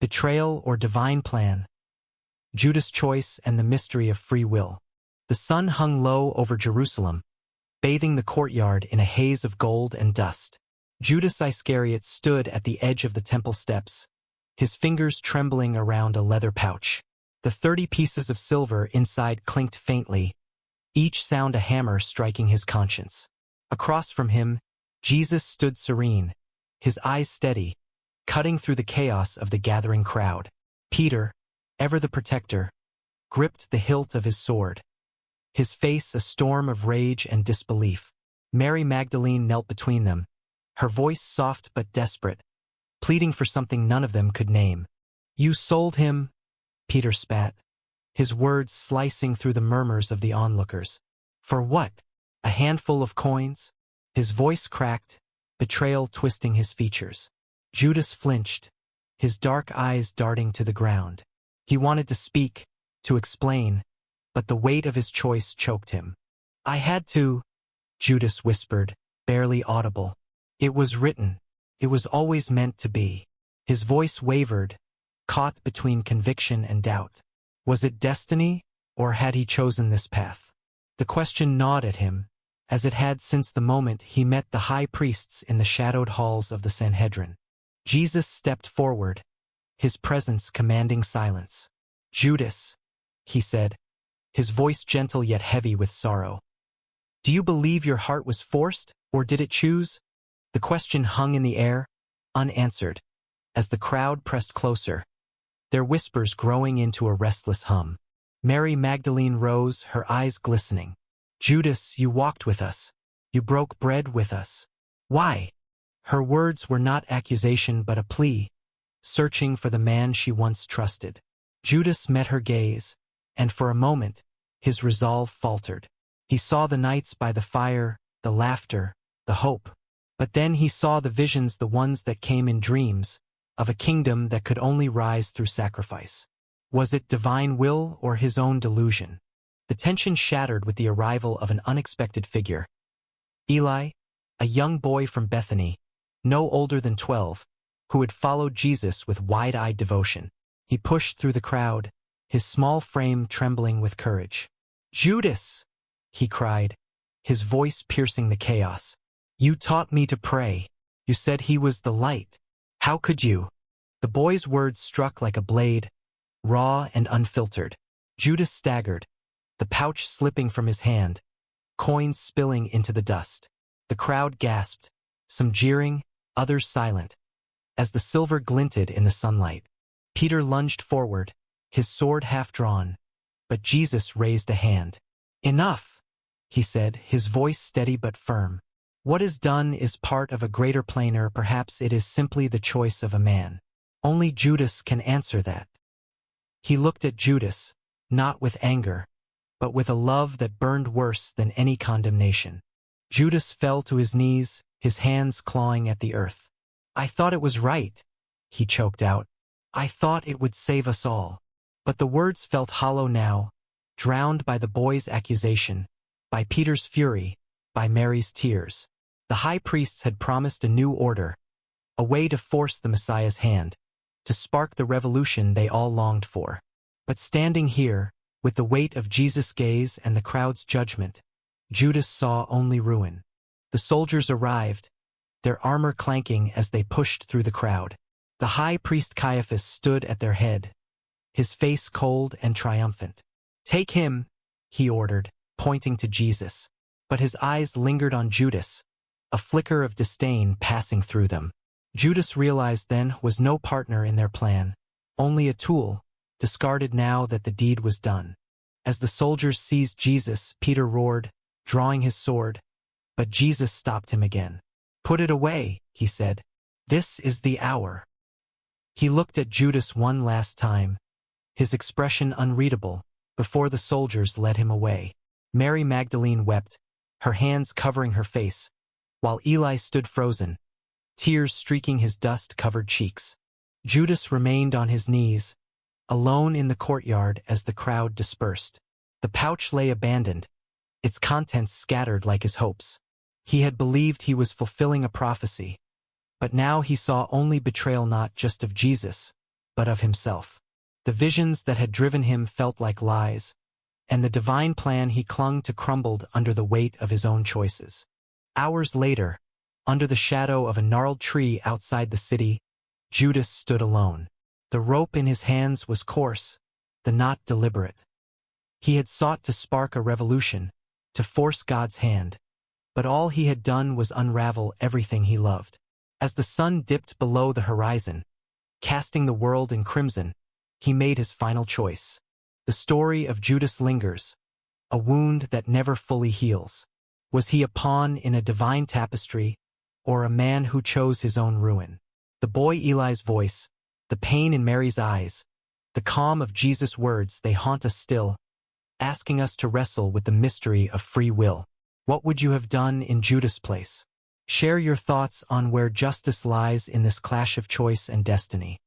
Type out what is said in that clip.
Betrayal or divine plan? Judas' choice and the mystery of free will. The sun hung low over Jerusalem, bathing the courtyard in a haze of gold and dust. Judas Iscariot stood at the edge of the temple steps, his fingers trembling around a leather pouch. The 30 pieces of silver inside clinked faintly, each sound a hammer striking his conscience. Across from him, Jesus stood serene, his eyes steady, cutting through the chaos of the gathering crowd. Peter, ever the protector, gripped the hilt of his sword, his face a storm of rage and disbelief. Mary Magdalene knelt between them, her voice soft but desperate, pleading for something none of them could name. "You sold him," Peter spat, his words slicing through the murmurs of the onlookers. "For what? A handful of coins?" His voice cracked, betrayal twisting his features. Judas flinched, his dark eyes darting to the ground. He wanted to speak, to explain, but the weight of his choice choked him. "I had to," Judas whispered, barely audible. "It was written. It was always meant to be." His voice wavered, caught between conviction and doubt. Was it destiny, or had he chosen this path? The question gnawed at him, as it had since the moment he met the high priests in the shadowed halls of the Sanhedrin. Jesus stepped forward, his presence commanding silence. "Judas," he said, his voice gentle yet heavy with sorrow. "Do you believe your heart was forced, or did it choose?" The question hung in the air, unanswered, as the crowd pressed closer, their whispers growing into a restless hum. Mary Magdalene rose, her eyes glistening. "Judas, you walked with us. You broke bread with us. Why?" Her words were not accusation but a plea, searching for the man she once trusted. Judas met her gaze, and for a moment, his resolve faltered. He saw the nights by the fire, the laughter, the hope. But then he saw the visions, the ones that came in dreams, of a kingdom that could only rise through sacrifice. Was it divine will or his own delusion? The tension shattered with the arrival of an unexpected figure. Eli, a young boy from Bethany, no older than 12, who had followed Jesus with wide-eyed devotion. He pushed through the crowd, his small frame trembling with courage. "Judas!" he cried, his voice piercing the chaos. "You taught me to pray. You said he was the light. How could you?" The boy's words struck like a blade, raw and unfiltered. Judas staggered, the pouch slipping from his hand, coins spilling into the dust. The crowd gasped, some jeering, others silent, as the silver glinted in the sunlight. Peter lunged forward, his sword half drawn, but Jesus raised a hand. "Enough," he said, his voice steady but firm. "What is done is part of a greater plan, or perhaps it is simply the choice of a man. Only Judas can answer that." He looked at Judas, not with anger, but with a love that burned worse than any condemnation. Judas fell to his knees, his hands clawing at the earth. "I thought it was right," he choked out. "I thought it would save us all." But the words felt hollow now, drowned by the boy's accusation, by Peter's fury, by Mary's tears. The high priests had promised a new order, a way to force the Messiah's hand, to spark the revolution they all longed for. But standing here, with the weight of Jesus' gaze and the crowd's judgment, Judas saw only ruin. The soldiers arrived, their armor clanking as they pushed through the crowd. The high priest Caiaphas stood at their head, his face cold and triumphant. "Take him," he ordered, pointing to Jesus. But his eyes lingered on Judas, a flicker of disdain passing through them. Judas realized then was no partner in their plan, only a tool, discarded now that the deed was done. As the soldiers seized Jesus, Peter roared, drawing his sword, but Jesus stopped him again. "Put it away," he said. "This is the hour." He looked at Judas one last time, his expression unreadable, before the soldiers led him away. Mary Magdalene wept, her hands covering her face, while Eli stood frozen, tears streaking his dust-covered cheeks. Judas remained on his knees, alone in the courtyard as the crowd dispersed. The pouch lay abandoned, its contents scattered like his hopes. He had believed he was fulfilling a prophecy, but now he saw only betrayal, not just of Jesus, but of himself. The visions that had driven him felt like lies, and the divine plan he clung to crumbled under the weight of his own choices. Hours later, under the shadow of a gnarled tree outside the city, Judas stood alone. The rope in his hands was coarse, the knot deliberate. He had sought to spark a revolution, to force God's hand, but all he had done was unravel everything he loved. As the sun dipped below the horizon, casting the world in crimson, he made his final choice. The story of Judas lingers, a wound that never fully heals. Was he a pawn in a divine tapestry, or a man who chose his own ruin? The boy Eli's voice, the pain in Mary's eyes, the calm of Jesus' words, they haunt us still, asking us to wrestle with the mystery of free will. What would you have done in Judas' place? Share your thoughts on where justice lies in this clash of choice and destiny.